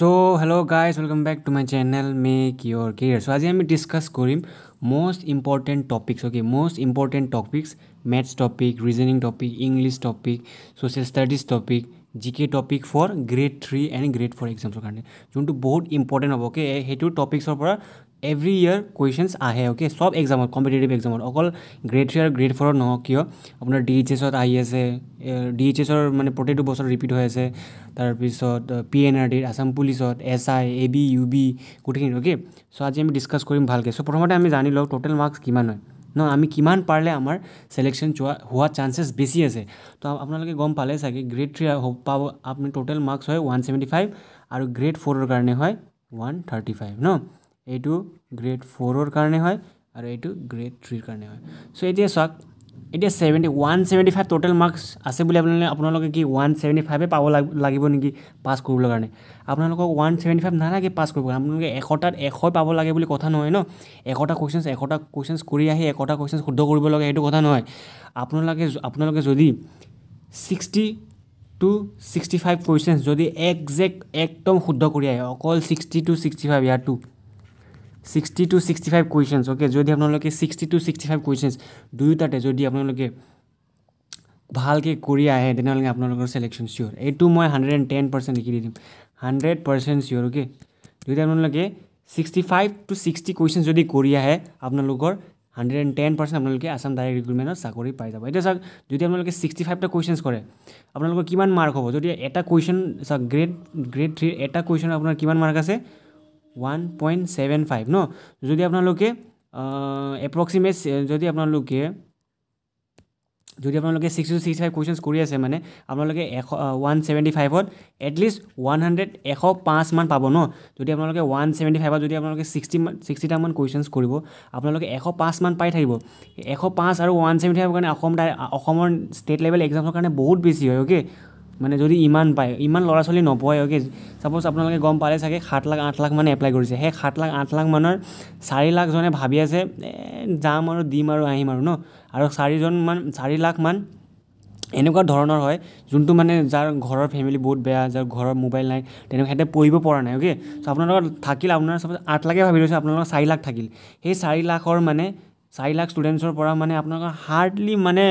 So hello guys, welcome back to my channel Make Your Career. So আজি আমি discuss কৰিম most important topics. Okay, most important topics: maths topic, reasoning topic, English topic, social studies topic, GK topic for grade 3 and grade 4 exams কাৰণে যোনটো বহুত important হ'ব। Okay, সেইটো টপিক্সৰ পৰা every ইয়াৰ questions আহে। ওকে, সব এক্সামত, কম্পিটিটিভ এক্সামত, অকল গ্ৰেড 3 আৰু গ্ৰেড 4 নহওক কিয়, আপোনাৰ DHSত আহি আছে। DHSৰ মানে প্ৰতিটো বছৰ ৰিপিট হৈ আছে। তাৰপিছত PNRD, আছাম পুলিচত, SI, AB, UB গোটেইখিনি। ওকে, চ' আজি আমি ডিছকাছ কৰিম ভালকৈ। চ' প্ৰথমতে আমি জানি লওঁ টোটেল মাৰ্কছ কিমান হয় ন, আমি কিমান পাৰিলে আমাৰ চিলেকশ্যন হোৱা চান্সেছ বেছি আছে। তো আপোনালোকে গম পালে চাগে, গ্ৰেড 3 পাব আপুনি টোটেল মাৰ্কছ হয় 175 আৰু গ্ৰেড 4ৰ কাৰণে হয় 135 ন। এইটো গ্ৰেড 4ৰ কাৰণে হয় আৰু এইটো গ্ৰেড 3ৰ কাৰণে হয়। চ' এতিয়া চাওক, এতিয়া 175 টোটেল মাৰ্কছ আছে বুলি আপোনালোকে কি 175 পাব লাগিব নেকি পাছ কৰিবলৈ কাৰণে? আপোনালোকক 175 নালাগে পাছ কৰিব কাৰণে। আপোনালোকে 100টাত 100 পাব লাগে বুলি কথা নহয় ন। 100টা কুৱেশ্যনছ কৰি আহি 100টা কুৱেশ্যনছ শুদ্ধ কৰিব লাগে, সেইটো কথা নহয়। আপোনালোকে যদি 60 to 65 কুৱেশ্যনছ যদি একদম শুদ্ধ কৰি আহে, অকল 60 to 65, ইয়াতো 60 to 65 কুৱেশ্যনছ। অ'কে, যদি আপোনালোকে 60 to 65 কুৱেশ্যনছ দুয়োটাতে যদি আপোনালোকে ভালকৈ কৰি আহে, তেনেহ'লে আপোনালোকৰ চিলেকশ্যন চিয়'ৰ। এইটো মই 110% লিখি দি দিম, 100% চিয়'ৰ। অ'কে, যদি আপোনালোকে 65 to 60 কুৱেশ্যনছ যদি কৰি আহে, আপোনালোকৰ 110% আপোনালোকে আছাম ডাইৰেক্ট ৰিক্ৰুটমেণ্টত চাকৰি পাই যাব। এতিয়া চাওক, যদি আপোনালোকে 65টা কুৱেশ্যনছ কৰে, আপোনালোকৰ কিমান মাৰ্ক হ'ব? যদি এটা কুৱেশ্যন চাওক, গ্ৰেড 3 এটা কুৱেশ্যন আপোনাৰ কিমান মাৰ্ক আছে? 1.75 ন। যদি আপোনালোকে এপ্ৰক্সিমেট যদি আপোনালোকে 60 to 65 কুৱেশ্যনছ কৰি আছে, মানে আপোনালোকে 175ত এটলিষ্ট 105 মান পাব ন। যদি আপোনালোকে 175ত যদি আপোনালোকে 60টা মান কুৱেশ্যনছ কৰিব, আপোনালোকে 105 মান পাই থাকিব। 105 আৰু 175 কাৰণে অসমৰ ষ্টেট লেভেল এক্সামৰ কাৰণে বহুত বেছি হয়। অ'কে, মানে যদি ইমান পায়, ইমান ল'ৰা ছোৱালী নপঢ়ে। অ'কে, ছাপ'জ আপোনালোকে গম পালে চাগে 7 লাখ 8 লাখ মানে এপ্লাই কৰিছে। সেই 7 লাখ 8 লাখ মানৰ 4 লাখজনে ভাবি আছে যাম আৰু দিম আৰু আহিম আৰু ন। আৰু 4 লাখ মান এনেকুৱা ধৰণৰ হয়, যোনটো মানে যাৰ ঘৰৰ ফেমিলি বহুত বেয়া, যাৰ ঘৰৰ মোবাইল নাই, তেনেকুৱা সিহঁতে পঢ়িব পৰা নাই। অ'কে, চ' আপোনালোকৰ থাকিল, আপোনাৰ চাপ'জ 8 লাখে ভাবি লৈছে, আপোনালোকৰ 4 লাখ থাকিল। সেই 4 লাখৰ মানে 4 লাখ ষ্টুডেণ্টছৰ পৰা মানে আপোনালোকৰ হাৰ্ডলি মানে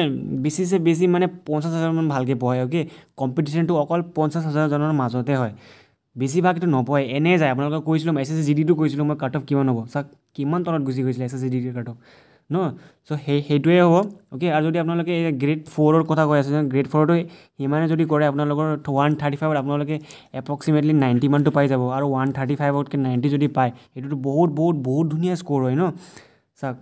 বেছিছে বেছি মানে 50,000 মান ভালকৈ পঢ়ে। অ'কে, কম্পিটিশ্যনটো অকল 50,000জনৰ মাজতে হয়, বেছিভাগটো নপঢ়ে, এনেই যায়। আপোনালোকক কৈছিলোঁ, SSC GDটো কৈছিলোঁ মই, কাট অফ কিমান হ'ব চাওক, কিমান তলত গুচি গৈছিলে SSC GDৰ কাট অফ ন। চ' সেইটোৱে হ'ব। অ'কে, আৰু যদি আপোনালোকে গ্ৰেড 4ৰ কথা কৈ আছে, গ্ৰেড 4তো সিমানে যদি কৰে, আপোনালোকৰ 135ত আপোনালোকে এপ্ৰক্সিমেটলি 90 মানটো পাই যাব। আৰু 135তকৈ 90 যদি পায়, সেইটোতো বহুত ধুনীয়া স্ক'ৰ হয় ন। চাওক,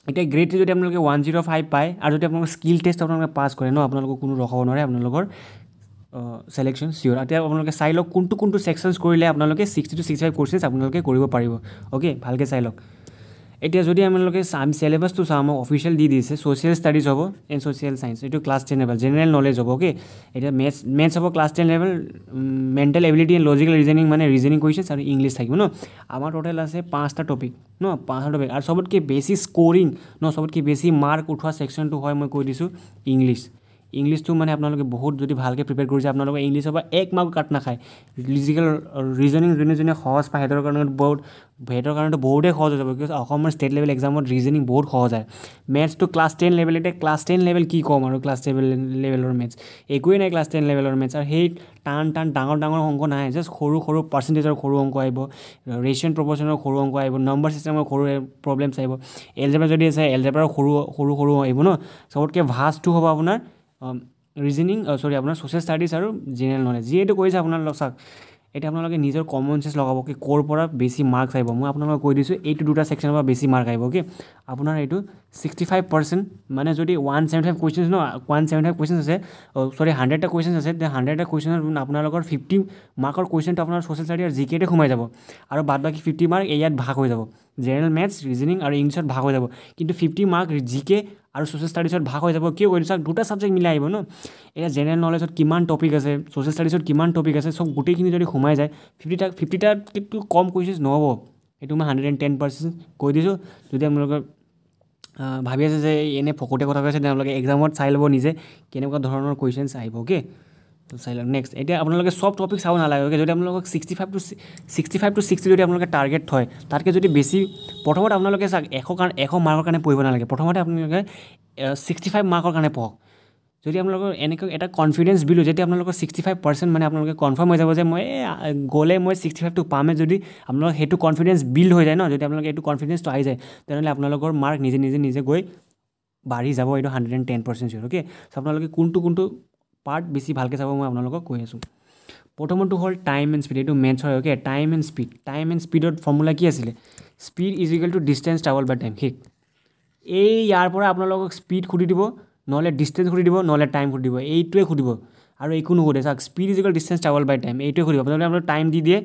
এতিয়া গ্ৰেড 3 যদি আপোনালোকে 105 পায়, আৰু যদি আপোনালোকৰ স্কিল টেষ্ট আপোনালোকে পাছ কৰে ন, আপোনালোকক কোনো ৰখাব নোৱাৰে, আপোনালোকৰ চিলেকশ্যন চিয়'ৰ। এতিয়া আপোনালোকে চাই লওক কোনটো ছেকশ্যনছ কৰিলে আপোনালোকে 60 to 65 কুৱেশ্যনছ আপোনালোকে কৰিব পাৰিব। অ'কে, ভালকৈ চাই লওক। এতিয়া যদি আপোনালোকে চিলেবাছটো চাওঁ, আমাক অফিচিয়েল দি দিছে, ছ'চিয়েল ষ্টাডিজ হ'ব এণ্ড ছ'চিয়েল ছায়েন্স, এইটো ক্লাছ 10 লেভেল জেনেৰেল নলেজ হ'ব। অ'কে, এতিয়া মেথছ হ'ব class 10 level, mental ability and logical reasoning মানে ৰিজনিং কুৱেশ্যনছ, আৰু ইংলিছ থাকিব ন। আমাৰ টোটেল আছে 5টা টপিক ন, 5টা টপিক। আৰু চবতকৈ বেছি স্ক'ৰিং ন, চবতকৈ বেছি মাৰ্ক উঠোৱা ছেকশ্যনটো হয়, মই কৈ দিছোঁ, ইংলিছটো মানে আপোনালোকে বহুত যদি ভালকৈ প্ৰিপেয়াৰ কৰিছে, আপোনালোকে ইংলিছৰ পৰা 1 মাৰ্ক কাট নাখায়। ৰিজনিং যোনে সহজ পায়, সিহঁতৰ কাৰণেতো বহুতেই সহজ হৈ যাব। বিকজ অসমৰ ষ্টেট লেভেল এক্সামত ৰিজনিং বহুত সহজ হয়। মেথছটো ক্লাছ 10 লেভেল, এতিয়া ক্লাছ 10 লেভেল কি ক'ম আৰু, ক্লাছ 10 লেভেলৰ মেথছ একোৱেই নাই। ক্লাছ 10 লেভেলৰ মেথছ আৰু সেই টান ডাঙৰ অংক নাহে, জাষ্ট সৰু পাৰ্চেণ্টেজৰ সৰু অংক আহিব, ৰেচিঅ' প্ৰপৰ্চনৰ সৰু অংক আহিব, নম্বৰ ছিষ্টেমৰ সৰু প্ৰব্লেমছ আহিব। এলজেব্ৰা যদি আছে, এলজেব্ৰাৰ সৰু আহিব ন। চবতকৈ ভাষ্টটো হ'ব আপোনাৰ আপোনাৰ ছ'চিয়েল ষ্টাডিজ আৰু জেনেৰেল নলেজ। যিহেতু কৰিছে আপোনালোক চাওক, এতিয়া আপোনালোকে নিজৰ কমন চেঞ্চ লগাব কি ক'ৰ পৰা বেছি মাৰ্কছ আহিব। মই আপোনালোকক কৈ দিছোঁ, এইটো দুটা ছেকশ্যনৰ পৰা বেছি মাৰ্ক আহিব। অ'কে, আপোনাৰ এইটো 65% মানে যদি 175 কুৱেশ্যনছ ন, 175 কুৱেশ্যনছ আছে, 100টা কুৱেশ্যনছ আছে, 100টা কুৱেশ্যনত আপোনালোকৰ 50 মাৰ্কৰ কুৱেশ্যনটো আপোনাৰ ছ'চিয়েল ষ্টাডি আৰু জিকেতে সোমাই যাব, আৰু বাদ বাকী 50 মাৰ্ক ইয়াত ভাগ হৈ যাব। জেনেৰেল মেথছ, ৰিজনিং আৰু ইংলিছত ভাগ হৈ যাব, কিন্তু 50 মাৰ্ক জিকে আৰু ছ'চিয়েল ষ্টাডিছত ভাগ হৈ যাব। কিয় কৰিছোঁ চাওক, দুটা ছাবজেক্ট মিলাই আহিব ন। এতিয়া জেনেৰেল নলেজত কিমান টপিক আছে, ছ'চিয়েল ষ্টাডিজত কিমান টপিক আছে, চব গোটেইখিনি যদি সোমাই যায়, 50টাতকৈ কম কুৱেশ্যনছ নহ'ব। এইটো মই 110% কৈ দিছোঁ। যদি আপোনালোকে ভাবি আছে যে এনেই ফকটীয়া কথা কৈছে, তেওঁলোকে এক্সামত চাই ল'ব নিজে কেনেকুৱা ধৰণৰ কুৱেশ্যনছ আহিব। অ'কে, তো চাই লওক নেক্সট এতিয়া আপোনালোকে সব টপিক চাব নালাগে ওকে যদি আপোনালোকক 65 to 60 যদি আপোনালোকে টাৰ্গেট থয় তাতকৈ যদি বেছি প্ৰথমতে আপোনালোকে চাওক 100 মাৰ্কৰ কাৰণে পঢ়িব নালাগে প্ৰথমতে আপোনালোকে 65 মাৰ্কৰ কাৰণে পঢ়ক যদি আপোনালোকৰ এনেকৈ এটা কনফিডেন্স বিলো যদি আপোনালোকৰ 65% মানে আপোনালোকে কনফাৰ্ম হৈ যাব যে মই গ'লে মই 65 টো পামে যদি আপোনালোকৰ হেতু কনফিডেন্স বিল্ড হৈ যায় ন যদি আপোনালোকে এটো কনফিডেন্সটো আহি যায় তেনেহলে আপোনালোকৰ মাৰ্ক নিজে গৈ বাঢ়ি যাব এটো 110% চিয়ৰ ওকে সো আপোনালোকে কোনটো পাৰ্ট বেছি ভালকে চাব মই আপোনালোকক কৈ আছো প্ৰথমটো হ'ল টাইম এণ্ড স্পীড এটো মেথছ হয় ওকে টাইম এণ্ড স্পীডৰ ফৰ্মুলা কি আছিল speed is equal to distance travel by time ঠিক এই ইয়াৰ পৰা আপোনালোকক স্পীড খুদি দিব নহলে ডিসটেন্স খুদি দিব নহলে টাইম খুদি দিব এইটোৱে খুদিব আৰু একো নুখুদে চাওক speed is equal distance travel by time এইটোৱে খুদিব আপোনালোকে টাইম দি দিয়ে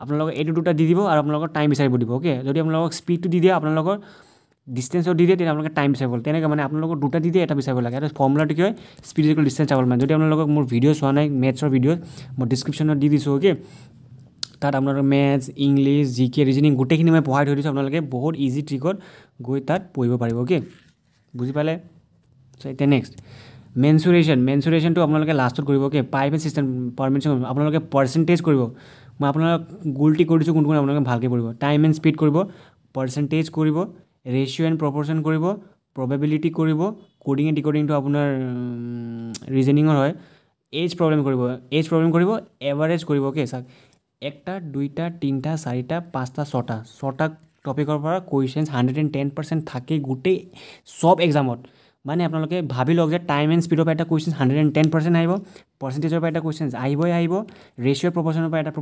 আপোনালোকক এইটো দুটা দি দিব আৰু আপোনালোকৰ টাইম বিচাৰিব দিব ওকে যদি আপোনালোকক স্পীডটো দি দিয়ে আপোনালোকৰ ডিসটেন্সও দি দিয়ে তেনে আপোনালোকে টাইম বিচাৰিব তেনেকৈ মানে আপোনালোকৰ দুটা দি দিয়ে এটা বিচাৰিব লাগে আৰু ফৰ্মুলাটো কি হয় speed is equal distance travel by যদি আপোনালোকক মোৰ ভিডিঅ' চোৱা নাই মেথছৰ ভিডিঅ' মই ডেছক্ৰিপশ্যনত দি দিছোঁ ওকে তাত আপোনালোকৰ মেথছ ইংলিছ জিকে ৰিজনিং গোটেইখিনি মই পঢ়াই থৈ দিছোঁ আপোনালোকে বহুত ইজি ট্ৰিকত গৈ তাত পঢ়িব পাৰিব ওকে বুজি পালে সো এতিয়া নেক্সট মেনচুৰেশ্যনটো আপোনালোকে লাষ্টত কৰিব okay pipe and system permission আপোনালোকে পাৰ্চেণ্টেজ কৰিব মই আপোনালোকক গুলটি কৰি দিছোঁ কোনটো আপোনালোকে ভালকৈ কৰিব টাইম এণ্ড স্পীড কৰিব পাৰ্চেণ্টেজ কৰিব ৰেচিঅ' এণ্ড প্ৰপৰ্শ্যন কৰিব প্ৰবেবিলিটি কৰিব কোডিং এণ্ড ডিকোডিংটো আপোনাৰ ৰিজনিঙৰ হয় এজ প্ৰব্লেম কৰিব এভাৰেজ কৰিব ওকে চাওক একটা দুইটা তিনিটা চাৰিটা পাঁচটা ছটা টপিকৰ পৰা কুৱেশ্যনছ 110% থাকে গোটেই সব এক্সামত মানে আপোনালোকে ভাবি লওক যে টাইম এণ্ড স্পীডৰ পৰা এটা কুৱেশ্যন 110% আহিব পাৰ্চেণ্টেজৰ পৰা এটা কুৱেশ্যন আহিব ৰেচিঅ' প্ৰপৰ্শ্যনৰ পৰা এটা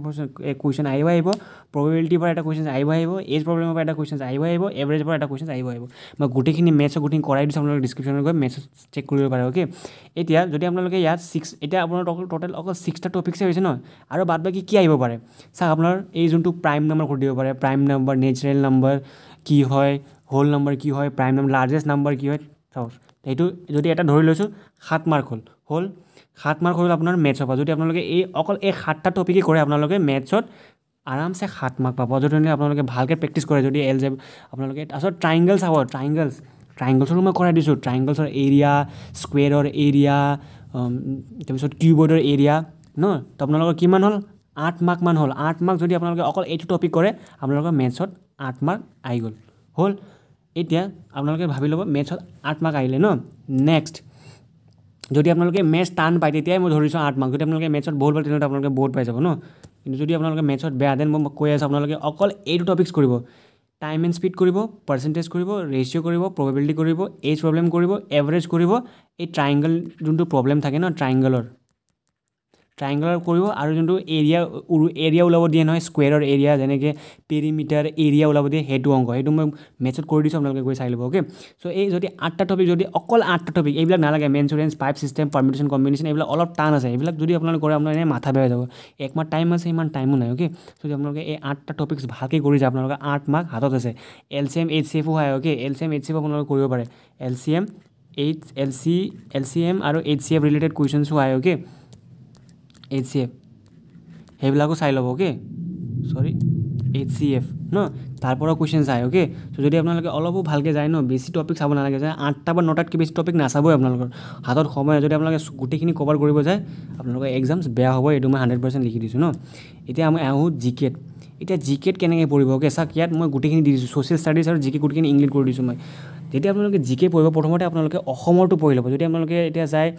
কুৱেশ্যন আহিব প্ৰবেবিলিটিৰ পৰা এটা কুৱেশ্যন আহিব এজ প্ৰব্লেমৰ পৰা এটা কুৱেশ্যন আহিব এভাৰেজৰ পৰা এটা কুৱেশ্যন আহিব মই গোটেইখিনি মেথছৰ গোটেইখিনি কৰাই দিছোঁ আপোনালোকে ডিছক্ৰিপশ্যনত গৈ মেথছ চেক কৰিব পাৰে ওকে এতিয়া যদি আপোনালোকে ইয়াত এতিয়া আপোনাৰ টোটেল অকল 6টা টপিকছে হৈছে ন আৰু বাদ বাকী কি আহিব পাৰে চাওক আপোনাৰ এই যোনটো প্ৰাইম নম্বৰ কৰি দিব পাৰে প্ৰাইম নম্বৰ নেচাৰেল নম্বৰ কি হয় হোল নম্বৰ কি হয় প্ৰাইম নম্বৰ লাৰ্জেষ্ট নম্বৰ কি হয় চাওক এইটো যদি এটা ধৰি লৈছোঁ 7 মাৰ্ক হ'ল 7 মাৰ্ক হ'ল আপোনাৰ মেথছৰ পৰা যদি আপোনালোকে অকল এই 7টা টপিকেই কৰে আপোনালোকে মেথছত আৰামছে 7 মাৰ্ক পাব যদি আপোনালোকে ভালকৈ প্ৰেক্টিছ কৰে যদি এলজেব আপোনালোকে তাৰপিছত ট্ৰাইংগল চাব ট্ৰাইংগলছৰো মই কৰাই দিছোঁ ট্ৰাইংগলছৰ এৰিয়া স্কুৱেৰৰ এৰিয়া তাৰপিছত কিউবৰ্ডৰ এৰিয়া ন তো আপোনালোকৰ কিমান হ'ল 8 মাৰ্ক মান হ'ল 8 মাৰ্ক যদি আপোনালোকে অকল এইটো টপিক কৰে আপোনালোকৰ মেথছত 8 মাৰ্ক আহি গ'ল হ'ল এতিয়া আপোনালোকে ভাবি ল'ব মেথছত 8 মাৰ্ক আহিলে ন নেক্সট যদি আপোনালোকে মেথছ টান পায় তেতিয়াই মই ধৰিছোঁ 8 মাৰ্ক যদি আপোনালোকে মেথছত বহুত ভাল তেনেহ'লে আপোনালোকে বহুত পাই যাব ন কিন্তু যদি আপোনালোকে মেথছত বেয়া দেন মই কৈ আছোঁ আপোনালোকে অকল এইটো টপিকছ কৰিব টাইম এণ্ড স্পীড কৰিব পাৰ্চেণ্টেজ কৰিব ৰেচিঅ' কৰিব প্ৰবেবিলিটি কৰিব এজ প্ৰব্লেম কৰিব এভাৰেজ কৰিব এই ট্ৰাইংগল যোনটো প্ৰব্লেম থাকে ন ট্ৰাইংগলৰ কৰিব আৰু যোনটো এৰিয়া ওলাব দিয়ে নহয় স্কুৱেৰৰ এৰিয়া যেনেকৈ পেৰিমিটাৰ এৰিয়া ওলাব দিয়ে সেইটো অংক সেইটো মই মেথছত কৰি দিছোঁ আপোনালোকে গৈ চাই ল'ব ওকে চ' এই যদি 8টা টপিক যদি অকল 8টা টপিক এইবিলাক নালাগে মেনচুৰেঞ্চ পাইপ চিষ্টেম পাৰ্মিটেশ্যন কম্বিনেশ্যন এইবিলাক অলপ টান আছে এইবিলাক যদি আপোনালোকে কৰে আপোনাৰ এনেই মাথা বেয়া হৈ যাব একমাহ টাইম আছে ইমান টাইমো নাই ওকে যদি আপোনালোকে এই 8টা টপিকছ ভালকৈ কৰি যায় আপোনালোকে 8 মাৰ্ক হাতত আছে LCM HCFও হয় ওকে LCM HCF আপোনালোকে কৰিব পাৰে LCM আৰু HCF ৰিলেটেড কুৱেশ্যনছো হয় ওকে HCF সেইবিলাকো চাই ল'ব ওকে HCF ন তাৰ পৰা কুৱেশ্যনছ আহে ওকে চ' যদি আপোনালোকে অলপো ভালকৈ যায় ন বেছি টপিক চাব নালাগে যে 8টা বা 9টাতকৈ বেছি টপিক নাচাবই আপোনালোকৰ হাতত সময় যদি আপোনালোকে গোটেইখিনি কভাৰ কৰিব যায় আপোনালোকৰ এক্সামছ বেয়া হ'ব এইটো মই 100% লিখি দিছোঁ ন এতিয়া আমি আহোঁ জিকেত এতিয়া জিকেত কেনেকৈ পঢ়িব ওকে চাওক ইয়াত মই গোটেইখিনি দি দিছোঁ ছ'চিয়েল ষ্টাডিজ আৰু জিকে গোটেইখিনি ইনক্লুড কৰি দিছোঁ মই যেতিয়া আপোনালোকে জিকে পঢ়িব প্ৰথমতে আপোনালোকে অসমৰটো পঢ়ি ল'ব যদি আপোনালোকে এতিয়া যায়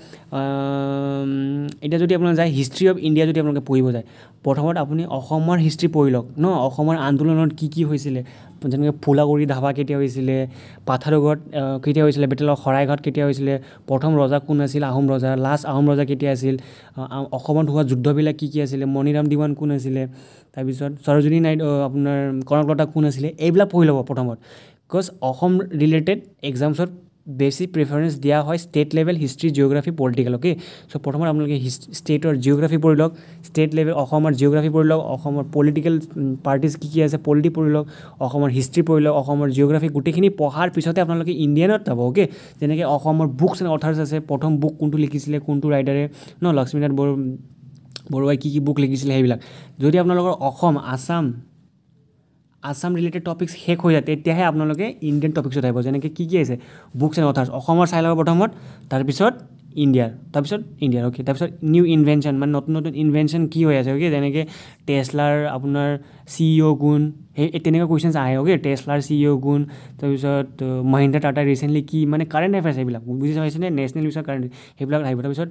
যদি আপোনালোকে যায় হিষ্ট্ৰী অফ ইণ্ডিয়া যদি আপোনালোকে পঢ়িব যায় প্ৰথমতে আপুনি অসমৰ হিষ্ট্ৰী পঢ়ি লওক ন অসমৰ আন্দোলনত কি হৈছিলে যেনেকৈ ফুলাগুৰি ধাবা কেতিয়া হৈছিলে পাথাৰুঘাট কেতিয়া হৈছিলে বেটেল অফ শৰাইঘাট কেতিয়া হৈছিলে প্ৰথম ৰজা কোন আছিল আহোম ৰজা লাষ্ট আহোম ৰজা কেতিয়া আছিল অসমত হোৱা যুদ্ধবিলাক কি আছিলে মণিৰাম দিৱান কোন আছিলে তাৰপিছত সৰোজিনী নাইডু আপোনাৰ কনকলতা কোন আছিলে এইবিলাক পঢ়ি ল'ব প্ৰথমত বিকজ অসম ৰিলেটেড এক্সামছত বেছি প্ৰিফাৰেঞ্চ দিয়া হয় state level history geography political okay so' প্ৰথমতে আপোনালোকে ষ্টেটৰ জিঅ'গ্ৰাফী পঢ়ি লওক ষ্টেট লেভেল অসমৰ জিঅ'গ্ৰাফী পঢ়ি লওক অসমৰ পলিটিকেল পাৰ্টিজ কি আছে পলিটি পঢ়ি লওক অসমৰ হিষ্ট্ৰী পঢ়ি লওক অসমৰ জিঅ'গ্ৰাফী গোটেইখিনি পঢ়াৰ পিছতে আপোনালোকে ইণ্ডিয়ানত যাব ওকে যেনেকৈ অসমৰ বুকছ এণ্ড অথাৰ্ছ আছে প্ৰথম বুক কোনটো লিখিছিলে কোনটো ৰাইটাৰে ন লক্ষ্মীনাথ বৰুৱাই কি বুক লিখিছিলে সেইবিলাক যদি আপোনালোকৰ অসম আছাম ৰিলেটেড টপিকছ শেষ হৈ যায় তেতিয়াহে আপোনালোকে ইণ্ডিয়ান টপিকছত আহিব যেনেকৈ কি আছে বুকছ এণ্ড অথাৰ্ছ অসমৰ চাই ল'ব প্ৰথমত তাৰপিছত ইণ্ডিয়াৰ তাৰপিছত ইণ্ডিয়াৰ অ'কে তাৰপিছত নিউ ইনভেনশ্যন মানে নতুন নতুন ইনভেনশ্যন কি হৈ আছে অ'কে যেনেকৈ টেছলাৰ আপোনাৰ CEO কোন সেই তেনেকুৱা কুৱেশ্যনছ আহে অ'কে টেছলাৰ CEO কোন তাৰপিছত মহিন্দ্ৰা টাটা ৰিচেণ্টলি কি মানে কাৰেণ্ট এফেয়াৰ্ছ সেইবিলাক বুজি পাইছেনে নেশ্যনেল নিউজৰ কাৰেণ্ট সেইবিলাক আহিব তাৰপিছত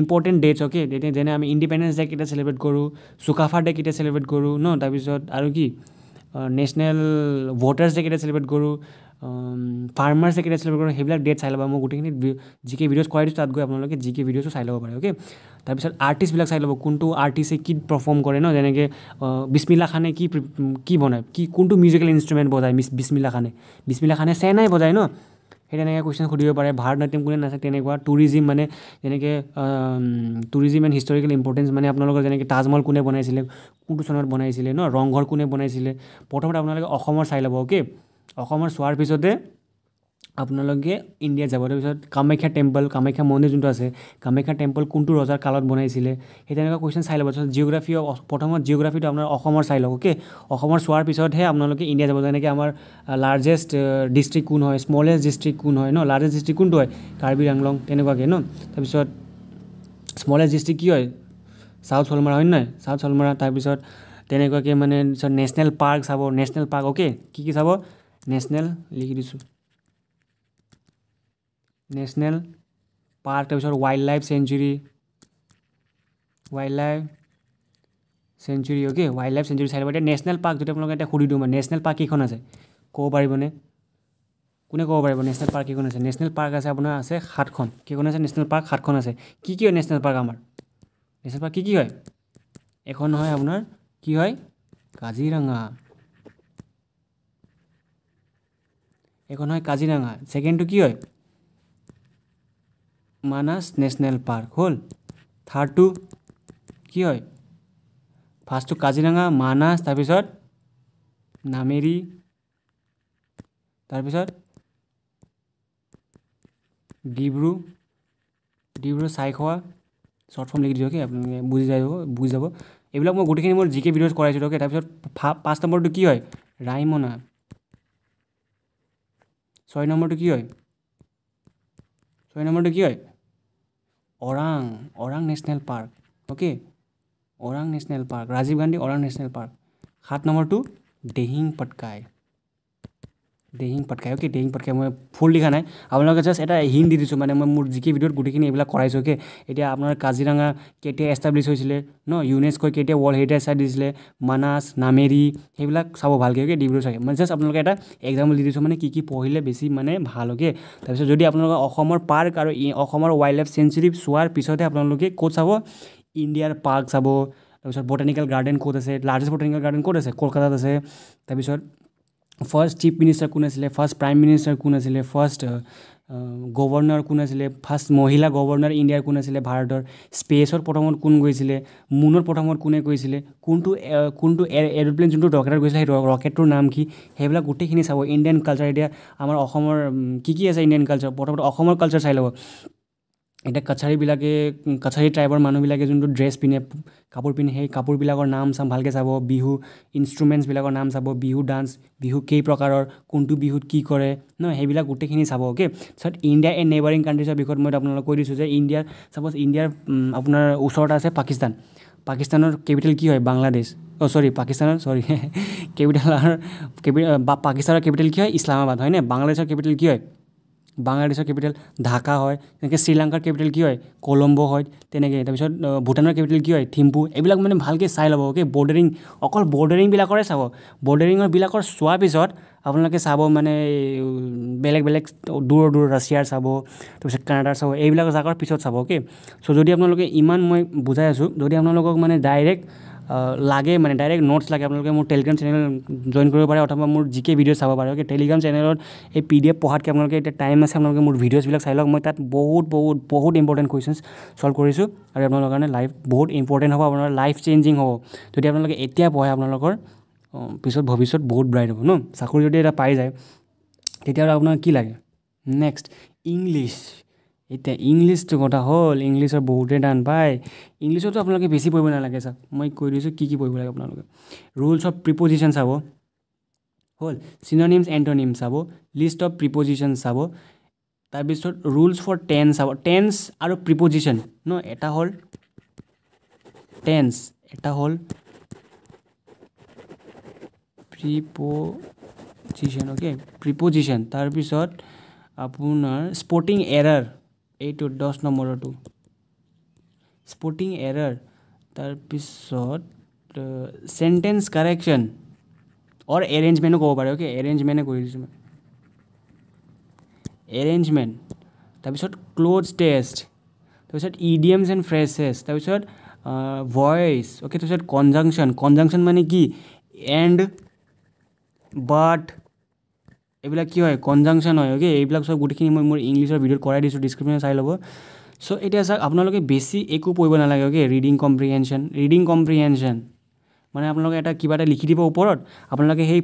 ইম্পৰ্টেণ্ট ডেটছ অ'কে যেনে আমি ইণ্ডিপেণ্ডেন্স ডে কেতিয়া চেলিব্ৰেট কৰোঁ চুকাফা ডে কেতিয়া চেলিব্ৰেট কৰোঁ ন তাৰপিছত আৰু কি নেশ্যনেল ভোটাৰ্ছ ডে কেতিয়া চেলিব্ৰেট কৰোঁ ফাৰ্মাৰ্ছ ডে কেতিয়া চেলিব্ৰেট কৰোঁ সেইবিলাক ডেট চাই ল'ব মই গোটেইখিনি জিকে ভিডিঅ'জ কৰাই দিছোঁ তাত গৈ আপোনালোকে জিকে ভিডিঅ'ছো চাই ল'ব পাৰে অ'কে তাৰপিছত আৰ্টিষ্টবিলাক চাই ল'ব কোনটো আৰ্টিষ্টে কি পাৰফৰ্ম কৰে ন যেনেকৈ বিস্মিল্লা খানে কি বনায় কোনটো মিউজিকেল ইনষ্ট্ৰুমেণ্ট বজায় বিস্মিল্লা খানে চেনাই বজায় ন সেই তেনেকৈ কুৱেশ্যন সুধিব পাৰে ভাৰত নাট্যম কোনে নাচায় তেনেকুৱা টুৰিজিম মানে যেনেকৈ টুৰিজিম এণ্ড হিষ্টৰিকেল ইম্পৰ্টেঞ্চ মানে আপোনালোকৰ যেনেকৈ তাজমহল কোনে বনাইছিলে কোনটো চনত বনাইছিলে ন ৰংঘৰ কোনে বনাইছিলে প্ৰথমতে আপোনালোকে অসমৰ চাই ল'ব অ'কে অসমৰ চোৱাৰ পিছতে আপোনালোকে ইণ্ডিয়াত যাব তাৰপিছত কামাখ্যা মন্দিৰ যোনটো আছে কামাখ্যা টেম্পল কোনটো ৰজাৰ কালত বনাইছিলে সেই তেনেকুৱা কুৱেশ্যন চাই ল'ব তাৰপিছত জিঅ'গ্ৰাফি প্ৰথমত জিঅ'গ্ৰাফিটো আপোনাৰ অসমৰ চাই লওক অ'কে অসমৰ চোৱাৰ পিছতহে আপোনালোকে ইণ্ডিয়া যাব যেনেকৈ আমাৰ লাৰ্জেষ্ট ডিষ্ট্ৰিক্ট কোন হয় স্মলেষ্ট ডিষ্ট্ৰিক্ট কোন হয় ন লাৰ্জেষ্ট ডিষ্ট্ৰিক্ট কোনটো হয় কাৰ্বি আংলং তেনেকুৱাকৈ ন তাৰপিছত স্মলেষ্ট ডিষ্ট্ৰিক্ট কি হয় চাউথ চলমাৰা হয় নহয় চাউথ চলমাৰা তাৰপিছত তেনেকুৱাকৈ মানে নেশ্যনেল পাৰ্ক চাব নেশ্যনেল পাৰ্ক অ'কে কি চাব নেশ্যনেল লিখি দিছোঁ নেশ্যনেল পাৰ্ক তাৰপিছত wild life century okay wild life century চাই ল'ব এতিয়া নেশ্যনেল পাৰ্ক যদি আপোনালোকে এতিয়া সুধি দিওঁ মই নেশ্যনেল পাৰ্ক কেইখন আছে ক'ব পাৰিবনে কোনে ক'ব পাৰিব নেশ্যনেল পাৰ্ক কেইখন আছে নেশ্যনেল পাৰ্ক আছে আপোনাৰ আছে 7খন কেইখন আছে নেশ্যনেল পাৰ্ক 7খন আছে কি হয় নেশ্যনেল পাৰ্ক আমাৰ নেশ্যনেল পাৰ্ক কি হয় এখন হয় আপোনাৰ কি হয় কাজিৰঙা এখন হয় কাজিৰঙা ছেকেণ্ডটো কি হয় মানাস নেশ্যনেল পাৰ্ক হ'ল থাৰ্ডটো কি হয় ফাৰ্ষ্টটো কাজিৰঙা মানাস তাৰপিছত নামেৰি তাৰপিছত ডিব্ৰু চাইখোৱা শ্বৰ্ট ফৰ্ম লিখি দিছোঁ অ'কে আপোনালোকে বুজি যাব এইবিলাক মই গোটেইখিনি মোৰ জিকে ভিডিঅ'জ কৰাইছোঁ অ'কে তাৰপিছত 5 নম্বৰটো কি হয় ৰাইমনা 6 নম্বৰটো কি হয় Orang national park okay Orang national park Rajiv Gandhi Orang national park 7 নম্বৰটো দিহিং পাটকাই অ'কে দিহিং পাটকাই মই ফুল লিখা নাই আপোনালোকে জাষ্ট এটা হিণ্ট দি দিছোঁ মানে মই মোৰ জিকে ভিডিঅ'ত গোটেইখিনি এইবিলাক কৰাইছোঁ অ'কে এতিয়া আপোনাৰ কাজিৰঙা কেতিয়া এষ্টাব্লিছ হৈছিলে ন ইউনেস্ক'ই কেতিয়া ৱৰ্ল্ড হেৰিটেজ চাইট দিছিলে মানাস নামেৰি সেইবিলাক চাব ভালকৈ অ'কে ডিব্ৰু চাগে মই জাষ্ট আপোনালোকে এটা এক্সাম্পল দি দিছোঁ মানে কি পঢ়িলে বেছি মানে ভাল অ'কে তাৰপিছত যদি আপোনালোকে অসমৰ পাৰ্ক আৰু অসমৰ ৱাইল্ড লাইফ চেঞ্চুৰী চোৱাৰ পিছতহে আপোনালোকে ক'ত চাব ইণ্ডিয়াৰ পাৰ্ক চাব তাৰপিছত বটানিকেল গাৰ্ডেন ক'ত আছে লাৰ্জেষ্ট বটানিকেল গাৰ্ডেন ক'ত আছে কলকাতাত আছে তাৰপিছত ফাৰ্ষ্ট চিফ মিনিষ্টাৰ কোন আছিলে ফাৰ্ষ্ট প্ৰাইম মিনিষ্টাৰ কোন আছিলে ফাৰ্ষ্ট গভৰ্ণৰ কোন আছিলে ফাৰ্ষ্ট মহিলা গভৰ্ণৰ ইণ্ডিয়াৰ কোন আছিলে ভাৰতৰ স্পেচত প্ৰথমত কোন গৈছিলে মুনত প্ৰথমত কোনে গৈছিলে কোনটো এৰোপ্লেন যোনটো ৰকেটত গৈছিলে সেই ৰকেটটোৰ নাম কি সেইবিলাক গোটেইখিনি চাব ইণ্ডিয়ান কালচাৰ এতিয়া আমাৰ অসমৰ কি আছে ইণ্ডিয়ান কালচাৰ প্ৰথমতে অসমৰ কালচাৰ চাই ল'ব এতিয়া কাছাৰী ট্ৰাইবৰ মানুহবিলাকে যোনটো ড্ৰেছ পিন্ধে কাপোৰ পিন্ধে সেই কাপোৰবিলাকৰ নাম চাম ভালকৈ চাব বিহু ইনষ্ট্ৰুমেণ্টছবিলাকৰ নাম চাব বিহু ডান্স বিহু কেই প্ৰকাৰৰ কোনটো বিহুত কি কৰে ন সেইবিলাক গোটেইখিনি চাব অ'কে তাৰপিছত ইণ্ডিয়া এণ্ড নেইবাৰিং কাণ্ট্ৰিজৰ বিষয়ত মই আপোনালোকক কৈ দিছোঁ যে ইণ্ডিয়াৰ আপোনাৰ ওচৰত আছে পাকিস্তানৰ কেপিটেল কি হয় বাংলাদেশ পাকিস্তানৰ কেপিটেল কি হয় ইছলামাবাদ হয়নে বাংলাদেশৰ কেপিটেল কি হয় বাংলাদেশৰ কেপিটেল ঢাকা হয় তেনেকৈ শ্ৰীলংকাৰ কেপিটেল কি হয় কলম্বো হয় তেনেকৈ তাৰপিছত ভূটানৰ কেপিটেল কি হয় থিম্পু এইবিলাক মানে ভালকৈ চাই ল'ব অ'কে অকল বৰ্ডাৰিংবিলাকৰে চাব বৰ্ডাৰিঙৰবিলাকৰ চোৱাৰ পিছত আপোনালোকে চাব মানে বেলেগ দূৰ ৰাছিয়াৰ চাব তাৰপিছত কানাডাৰ চাব এইবিলাক জাগাৰ পিছত চাব অ'কে চ' যদি আপোনালোকে ইমান মই বুজাই আছোঁ যদি আপোনালোকক মানে ডাইৰেক্ট নোটছ লাগে আপোনালোকে মোৰ টেলিগ্ৰাম চেনেল জইন কৰিব পাৰে অথবা মোৰ জিকে ভিডিঅ' চাব পাৰে অ'কে টেলিগ্ৰাম চেনেলত এই PDF পঢ়াতকৈ আপোনালোকে এতিয়া টাইম আছে আপোনালোকে মোৰ ভিডিঅ'ছবিলাক চাই লওক মই তাত বহুত ইম্পৰ্টেণ্ট কুৱেশ্যনছ ছল্ভ কৰিছোঁ আৰু আপোনালোকৰ কাৰণে লাইফ বহুত ইম্পৰ্টেণ্ট হ'ব আপোনাৰ লাইফ চেঞ্জিং হ'ব যদি আপোনালোকে এতিয়া পঢ়ে আপোনালোকৰ পিছত ভৱিষ্যত বহুত ব্ৰাইট হ'ব ন চাকৰি যদি এটা পাই যায় তেতিয়াহ'লে আপোনাৰ কি লাগে নেক্সট ইংলিছ এতিয়া ইংলিছটো কথা হ'ল ইংলিছৰ বহুতেই টান পায় ইংলিছতো আপোনালোকে বেছি পঢ়িব নালাগে চাওক মই কৈ দিছোঁ কি পঢ়িব লাগে আপোনালোকে ৰুলছ অফ প্ৰিপজিশ্যন চাব হ'ল চিননিমছ এণ্টনিমছ চাব লিষ্ট অফ প্ৰিপজিশ্যন চাব তাৰপিছত ৰুলছ ফৰ টেন্স টেন্স আৰু প্ৰিপজিশ্যন ন এটা হ'ল টেন্স এটা হ'ল প্ৰিপজিশ্যন অ'কে প্ৰিপজিশ্যন তাৰপিছত আপোনাৰ স্পৰ্টিং এৰাৰ এইটো 10 নম্বৰটো স্পৰ্টিং এৰাৰ তাৰপিছত সেন্টেন্স কাৰেকশ্যন অৰ এৰেঞ্জমেণ্টো ক'ব পাৰে অ'কে এৰেঞ্জমেণ্টে কৰি দিছোঁ মই এৰেঞ্জমেণ্ট তাৰপিছত ক্লোজ টেষ্ট তাৰপিছত ইডিয়মছ এণ্ড ফ্ৰেছেছ তাৰপিছত ভইচ অ'কে তাৰপিছত কনজাংশ্যন মানে কি এণ্ড বাট এইবিলাক কি হয় কনজাংশ্যন হয় অ'কে এইবিলাক চব গোটেইখিনি মই মোৰ ইংলিছৰ ভিডিঅ'ত কৰাই দিছোঁ ডিছক্ৰিপশ্যনত চাই ল'ব চ' এতিয়া চাওক আপোনালোকে বেছি একো পঢ়িব নালাগে অ'কে ৰিডিং কম্প্ৰিহেনশ্যন মানে আপোনালোকে এটা কিবা এটা লিখি দিব ওপৰত আপোনালোকে সেই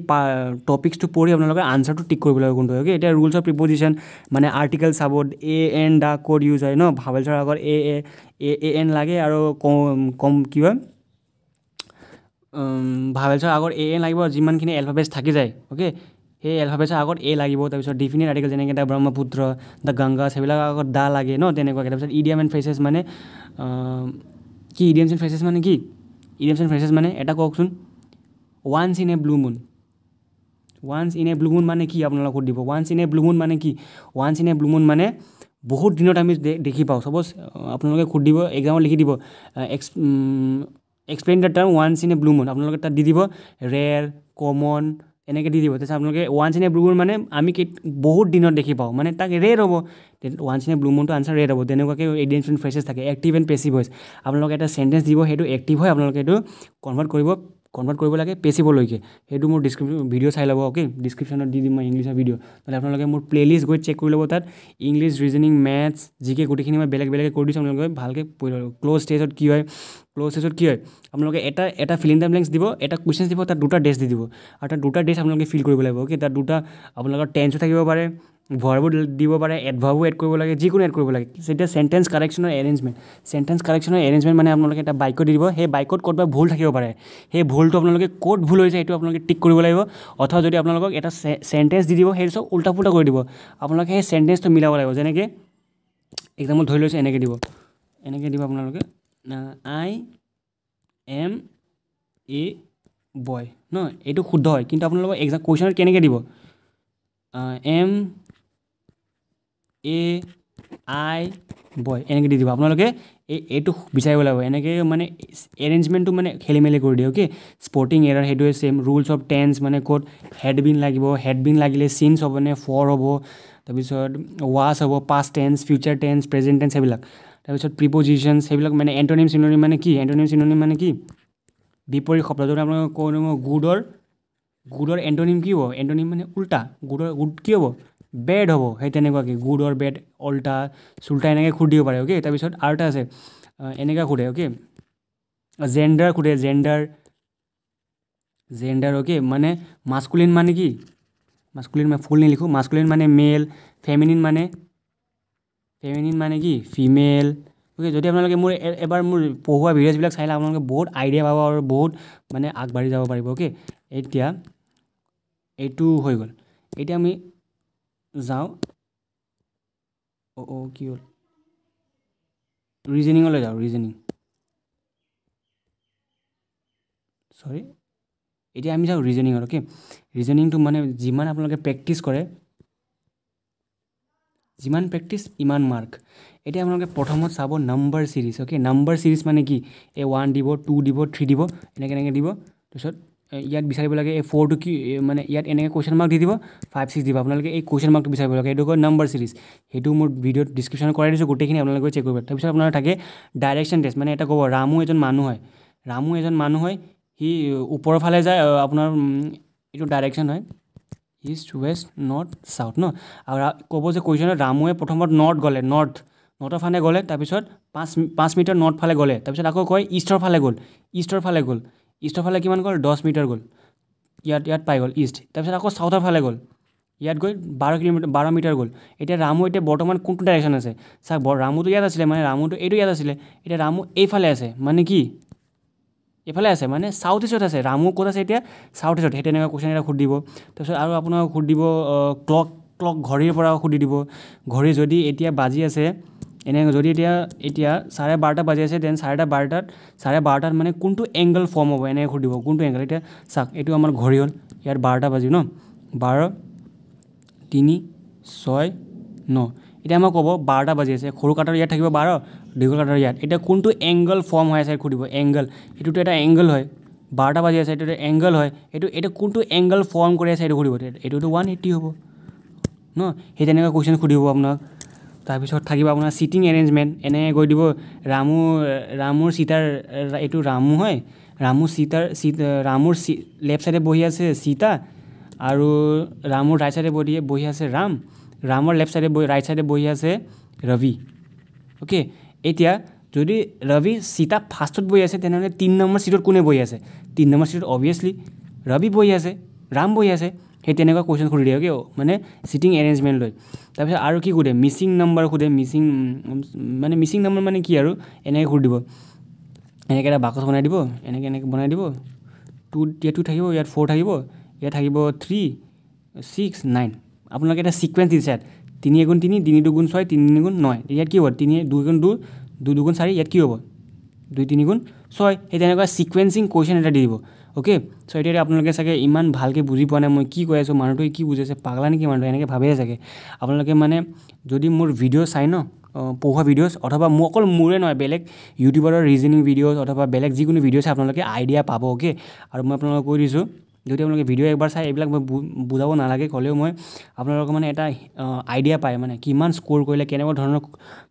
টপিক্সটো পঢ়ি আপোনালোকে আনচাৰটো টিক কৰিব লাগিব কোনটো অ'কে এতিয়া ৰুলছ অফ প্ৰিপজিশ্যন মানে আৰ্টিকেল চাব এন দা কোড ইউজ হয় ন ভাৱেলছৰ আগত এন লাগে আৰু কম কি হয় ভাৱেলছৰ আগত এন লাগিব যিমানখিনি এলফাবেটছ থাকি যায় অ'কে সেই এলফাবেটছৰ আগত লাগিব তাৰপিছত ডিফিনিট আৰ্টিকেল যেনেকৈ দ্য ব্ৰহ্মপুত্ৰ দ্য গংগা সেইবিলাক আগত দা লাগে ন তেনেকুৱাকৈ তাৰপিছত ইডিয়াম এণ্ড ফ্ৰেছেছ মানে কি ইডিয়ামছ এণ্ড ফ্ৰেছেছ মানে কি ইডিয়ামছ এণ্ড ফ্ৰেছেছ মানে এটা কওকচোন ওৱান্স ইন এ ব্লু মুন মানে কি আপোনালোকক সুধিব ওৱান্স ইন এ ব্লু মুন মানে কি ওৱান্স ইন এ ব্লু মুন মানে বহুত দিনত আমি দেখি পাওঁ চাপ'জ আপোনালোকে সুধিব এক্সামত লিখি দিব explain the term once in a blue moon আপোনালোকে তাত দি দিব ৰেয়াৰ কমন এনেকৈ দি দিব তাৰপিছত আপোনালোকে ওৱান্স ইন এ ব্লু মুন মানে আমি বহুত দিনত দেখি পাওঁ মানে তাক ৰেয়াৰ হ'ব ওৱান্স ইন এ ব্লু মুনটো আনচাৰ ৰেয়াৰ হ'ব তেনেকুৱাকৈ ইডিয়ামছ এণ্ড ফ্ৰেছেছ থাকে এক্টিভ এণ্ড পেছিভ ভইচ আপোনালোকে এটা চেণ্টেঞ্চ দিব সেইটো এক্টিভ হয় আপোনালোকে এইটো কনভাৰ্ট কৰিব লাগে পেছিভলৈকে সেইটো মোৰ ভিডিঅ' চাই ল'ব অ'কে ডিছক্ৰিপশ্যনত দি দিম মই ইংলিছৰ ভিডিঅ' নহ'লে আপোনালোকে মোৰ প্লে'লিষ্ট গৈ চেক কৰি ল'ব তাত ইংলিছ ৰিজনিং মেথছ জিকে গোটেইখিনি মই বেলেগে কৰি দিছোঁ আপোনালোকে ভালকৈ পঢ়ি ল'ব ক্ল'জ ষ্টেজত কি হয় আপোনালোকে এটা ফিল ইন দ্য ব্লেংকছ দিব এটা কুৱেশ্যনছ দিব তাত দুটা ডেছ দি দিব আৰু তাত দুটা ডেছ আপোনালোকে ফিল কৰিব লাগিব অ'কে তাত দুটা আপোনালোকৰ টেন্সো থাকিব পাৰে ভাৰ্বো দিব পাৰে এডভাৰ্বো এড কৰিব লাগে যিকোনো এড কৰিব লাগে যেতিয়া চেণ্টেন্স কাৰেকশ্যনৰ এৰেঞ্জমেণ্ট মানে আপোনালোকে এটা বাক্য দি দিব সেই বাক্যত ক'ৰবাত ভুল থাকিব পাৰে সেই ভুলটো আপোনালোকে ক'ত ভুল হৈছে সেইটো আপোনালোকে টিক কৰিব লাগিব অথবা যদি আপোনালোকক এটা চেণ্টেন্স দি দিব সেইটো চব উল্টা পুল্টা কৰি দিব আপোনালোকে সেই চেণ্টেন্সটো মিলাব লাগিব যেনেকৈ এক্সাম্পল ধৰি লৈছোঁ এনেকৈ দিব আপোনালোকে আই এম এ বয় ন এইটো শুদ্ধ হয় কিন্তু আপোনালোকক এক্সাম কুৱেশ্যনত কেনেকৈ দিব এম এ আই বয় এনেকৈ দি দিব আপোনালোকে এইটো বিচাৰিব লাগিব এনেকৈ মানে এৰেঞ্জমেণ্টটো মানে খেলি মেলি কৰি দিয়ে অ'কে স্পৰ্টিং এৰাৰ সেইটোৱে ছেইম ৰুলছ অফ টেন্স মানে ক'ত হেডবিন লাগিলে চিনছ হ'ব নে ফৰ হ'ব তাৰপিছত ৱাছ হ'ব past tense future tense present tense সেইবিলাক তাৰপিছত প্ৰিপজিশ্যনছ সেইবিলাক মানে এণ্টনিম চিননিম মানে কি বিপৰীত শব্দ যদি আপোনালোকে কৈ গুডৰ এণ্টনিম কি হ'ব এণ্টনিম মানে উল্টা গুড কি হ'ব বেড হ'ব সেই তেনেকুৱাকৈ গুড অৰ বেড উল্টা চুল্টা এনেকৈ সুধিব দিব পাৰে অ'কে তাৰপিছত আৰু এটা আছে এনেকৈ সোধে অ'কে জেণ্ডাৰ অ'কে মানে মাস্কুলিন মানে কি মাস্কুলিন ফুল নিলিখোঁ মাস্কুলিন মানে মেল ফেমিনিন মানে কি ফিমেল অ'কে যদি আপোনালোকে মোৰ এবাৰ মোৰ পঢ়োৱা ভিডিঅ'ছবিলাক চাইলে আপোনালোকে বহুত আইডিয়া পাব আৰু বহুত মানে আগবাঢ়ি যাব পাৰিব অ'কে এতিয়া এইটো হৈ গ'ল এতিয়া আমি যাওঁ কি হ'ল ৰিজনিঙলৈ যাওঁ এতিয়া আমি যাওঁ ৰিজনিঙত অ'কে ৰিজনিংটো মানে যিমান আপোনালোকে প্ৰেক্টিছ কৰে ইমান মাৰ্ক এতিয়া আপোনালোকে প্ৰথমত চাব number series okay number series মানে কি এই 1 দিব 2 দিব 3 দিব এনেকৈ দিব তাৰপিছত ইয়াত বিচাৰিব লাগে এই 4টো কি মানে ইয়াত এনেকৈ কুৱেশ্যন মাৰ্ক দি দিব 5 6 দিব আপোনালোকে এই কুৱেশ্যন মাৰ্কটো বিচাৰিব লাগে এইটো কয় নাম্বাৰ ছিৰিজ সেইটো মোৰ ভিডিঅ'ত ডিছক্ৰিপশ্যনত কৰাই দিছোঁ গোটেইখিনি আপোনালোকে চেক কৰিব তাৰপিছত আপোনাৰ থাকে ডাইৰেকশ্যন টেষ্ট মানে এটা ক'ব ৰামু এজন মানুহ হয় সি ওপৰৰ ফালে যায় আপোনাৰ এইটো ডাইৰেকশ্যন হয় ইষ্ট ৱেষ্ট নৰ্থ চাউথ ন আৰু ক'ব যে কুৱেশ্যনত ৰামুৱে প্ৰথমত নৰ্থৰ ফালে গ'লে তাৰপিছত 5 মিটাৰ নৰ্থ ফালে গ'লে তাৰপিছত আকৌ কয় ইষ্টৰ ফালে কিমান গ'ল 10 মিটাৰ গ'ল ইয়াত পাই গ'ল ইষ্ট তাৰপিছত আকৌ চাউথৰ ফালে গ'ল ইয়াত গৈ 12 মিটাৰ গ'ল এতিয়া ৰামু এতিয়া বৰ্তমান কোনটো ডাইৰেকশ্যন আছে চাওক ৰামুটো ইয়াত আছিলে মানে ৰামুটো এইটো ইয়াত আছিলে এতিয়া ৰামু এইফালে আছে মানে কি এইফালে আছে মানে সাউথ ইষ্টত আছে ৰামু ক'ত আছে এতিয়া সাউথ ইষ্টত সেই তেনেকুৱা কুৱেশ্যন এটা সুধিব তাৰপিছত আৰু আপোনাক সুধিব ক্লক ঘড়ীৰ পৰা সুধি দিব ঘড়ী যদি এতিয়া বাজি আছে এনে যদি এতিয়া 12:30 বাজি আছে দেন 12:30 মানে কোনটো এংগল ফৰ্ম হ'ব এনে সুধিব কোনটো এংগল এতিয়া চাওক এইটো আমাৰ ঘড়ী হ'ল ইয়াত 12টা বাজি ন 12 3 6 9 এতিয়া আমাক ক'ব 12টা বাজি আছে সৰু কাটাৰ ইয়াত থাকিব 12 দীঘল কাটাৰ ইয়াত এতিয়া কোনটো এংগল ফৰ্ম হৈ আছে সুধিব এংগল এইটোতো এটা এংগল হয় 12টা বাজি আছে এইটো এংগল হয় এইটো কোনটো এংগল ফৰ্ম কৰি আছে এইটো সুধিব এইটোতো 180 হ'ব ন সেই তেনেকুৱা কুৱেশ্যন সুধিব আপোনাক তাৰপিছত থাকিব আপোনাৰ সিটিং এৰেঞ্জমেণ্ট এনে গৈ দিব ৰামুৰ সীতাৰ এইটো ৰামু হয় ৰামুৰ লেফ্ট চাইডে বহি আছে সীতা আৰু ৰামুৰ ৰাইট চাইডে বহি আছে ৰামৰ লেফ্ট চাইডে ৰাইট চাইডে বহি আছে ৰবি ওকে এতিয়া যদি ৰবি সীতা ফাৰ্ষ্টত বহি আছে তেনেহ'লে 3 নম্বৰ সিটত কোনে বহি আছে 3 নম্বৰ সিটত অবভিয়াছলি ৰবি বহি আছে ৰাম বহি আছে সেই তেনেকুৱা কুৱেশ্যন সুধি দিয়ে অ'কে মানে সিটিং এৰেঞ্জমেণ্ট লৈ তাৰপিছত আৰু কি সুধে মিচিং নম্বৰ সুধে মিচিং নম্বৰ মানে কি আৰু এনেকৈ সুধি দিব এনেকৈ এটা বাকচ বনাই দিব এনেকৈ বনাই দিব 2 থাকিব ইয়াত 4 থাকিব ইয়াত থাকিব 3 6 9 আপোনালোকে এটা সিকুৱেঞ্চ দিছে 3 × 3 3 × 6 3 × 9 ইয়াত কি হ'ব 3 2 × 2 2 × 4 ইয়াত কি হ'ব 2 3 × 6 সেই তেনেকুৱা সিকুৱেঞ্চিং কুৱেশ্যন এটা দি দিব ওকে সো এতিয়া আপোনালোকে চাগে ইমান ভালকৈ বুজি পোৱা নাই মই কি কৈ আছোঁ মানুহটোৱে কি বুজি আছে পাগলা নেকি মানুহটো এনেকৈ ভাবে চাগে আপোনালোকে মানে যদি মোৰ ভিডিঅ' চাই ন পঢ়োৱা ভিডিঅ'ছ অথবা অকল মোৰে নহয় বেলেগ ইউটিউবাৰৰ ৰিজনিং ভিডিঅ'ছ অথবা বেলেগ যিকোনো ভিডিঅ' চাই আপোনালোকে আইডিয়া পাব ওকে আৰু মই আপোনালোকক কৈ দিছোঁ যদি আপোনালোকে ভিডিঅ' একবাৰ চাই এইবিলাক মই বুজাব নালাগে ক'লেও মই আপোনালোকৰ মানে এটা আইডিয়া পায় মানে কিমান স্ক'ৰ কৰিলে কেনেকুৱা ধৰণৰ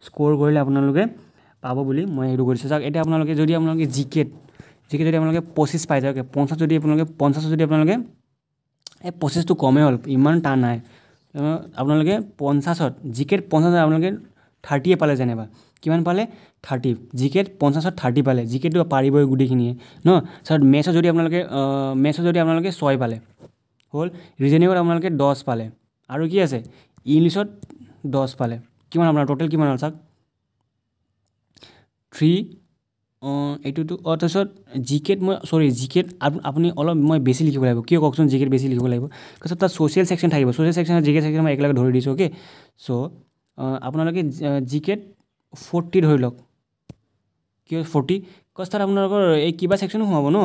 স্ক'ৰ কৰিলে আপোনালোকে পাব বুলি মই সেইটো কৰিছোঁ চাওক এতিয়া আপোনালোকে যদি জিকেট যদি আপোনালোকে 25 পাই যায় ওকে 50 যদি আপোনালোকে এই 25টো কমেই হ'ল ইমান টান নাই আপোনালোকে 50ত জিকেট 50 আপোনালোকে 30 পালে যেনিবা কিমান পালে 30 জিকেট 50ত 30 পালে জিকেটটো পাৰিবই গোটেইখিনিয়ে ন চাওক মেথছত যদি আপোনালোকে 6 পালে হ'ল ৰিজনিঙত আপোনালোকে 10 পালে আৰু কি আছে ইংলিছত 10 পালে কিমান আপোনাৰ টোটেল কিমান হ'ল চাওক 3 এইটোতো তাৰপিছত জিকেট আপুনি অলপ মই বেছি লিখিব লাগিব কিয় কওকচোন জিকেট বেছি লিখিব লাগিব তাৰপিছত তাত ছ'চিয়েল ছেকশ্যন থাকিব ছ'চিয়েল ছেকশ্যনত জিকেট ছেকশ্যন মই একেলগে ধৰি দিছোঁ অ'কে চ' আপোনালোকে জিকেট 40 ধৰি লওক কিয় 40 কজ তাত আপোনালোকৰ এই কিবা ছেকশ্যনো সোমাব ন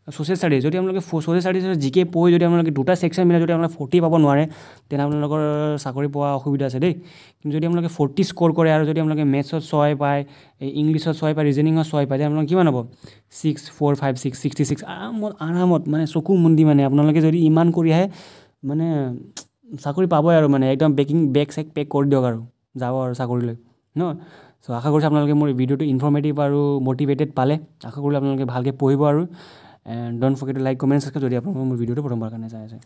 ছ'চিয়েল ষ্টাডিজ যদি আপোনালোকে ছ'চিয়েল ষ্টাডিজৰ জিকে পঢ়ি যদি আপোনালোকে দুটা ছেকশ্যন মিলাই যদি আপোনালোকে 40 পাব নোৱাৰে তেনে আপোনালোকৰ চাকৰি পোৱা অসুবিধা আছে দেই কিন্তু যদি আপোনালোকে 40 স্ক'ৰ কৰে আৰু যদি আপোনালোকে মেথছত 6 পায় ইংলিছত 6 পায় ৰিজনিঙত 6 পায় তেতিয়া আপোনালোকে কিমান হ'ব 6 4 5 6 66 আৰামত মানে চকু মুন্দি মানে আপোনালোকে যদি ইমান কৰি আহে মানে চাকৰি পাবই আৰু মানে একদম বেগ পেক কৰি দিয়ক আৰু যাব আৰু চাকৰিলৈ ন চ' আশা কৰিছোঁ আপোনালোকে মোৰ ভিডিঅ'টো ইনফৰ্মেটিভ আৰু মটিভেটেড পালে আশা কৰিলোঁ আপোনালোকে ভালকৈ পঢ়িব আৰু and don't forget to like comment subscribe যদি আপোনালোকে মোৰ ভিডিঅ'টো প্ৰথমবাৰ কাৰণে চাই আছে